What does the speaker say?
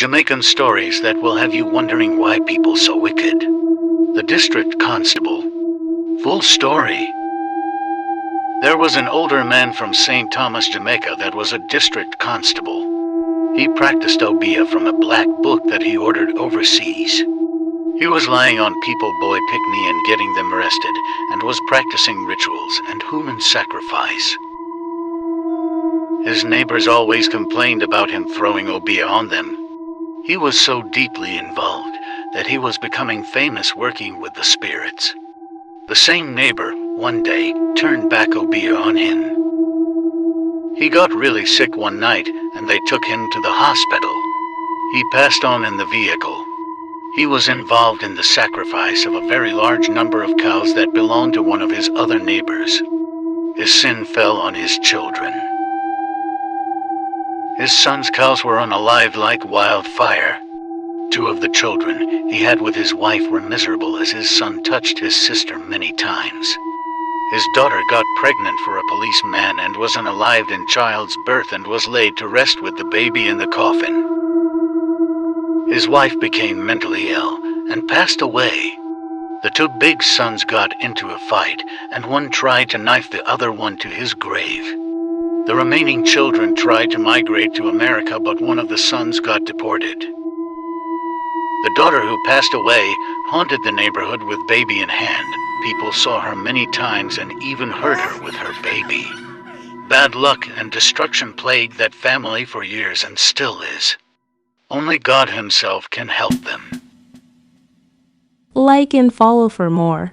Jamaican stories that will have you wondering why people so wicked. The District Constable. Full story. There was an older man from St. Thomas, Jamaica that was a district constable. He practiced obeah from a black book that he ordered overseas. He was lying on people boy pick-me and getting them arrested, and was practicing rituals and human sacrifice. His neighbors always complained about him throwing obeah on them. He was so deeply involved that he was becoming famous working with the spirits. The same neighbor, one day, turned back obeah on him. He got really sick one night, and they took him to the hospital. He passed on in the vehicle. He was involved in the sacrifice of a very large number of cows that belonged to one of his other neighbors. His sin fell on his children. His son's cows were unalive like wildfire. Two of the children he had with his wife were miserable as his son touched his sister many times. His daughter got pregnant for a policeman and was unalived in child's birth and was laid to rest with the baby in the coffin. His wife became mentally ill and passed away. The two big sons got into a fight, and one tried to knife the other one to his grave. The remaining children tried to migrate to America, but one of the sons got deported. The daughter who passed away haunted the neighborhood with baby in hand. People saw her many times and even heard her with her baby. Bad luck and destruction plagued that family for years and still is. Only God Himself can help them. Like and follow for more.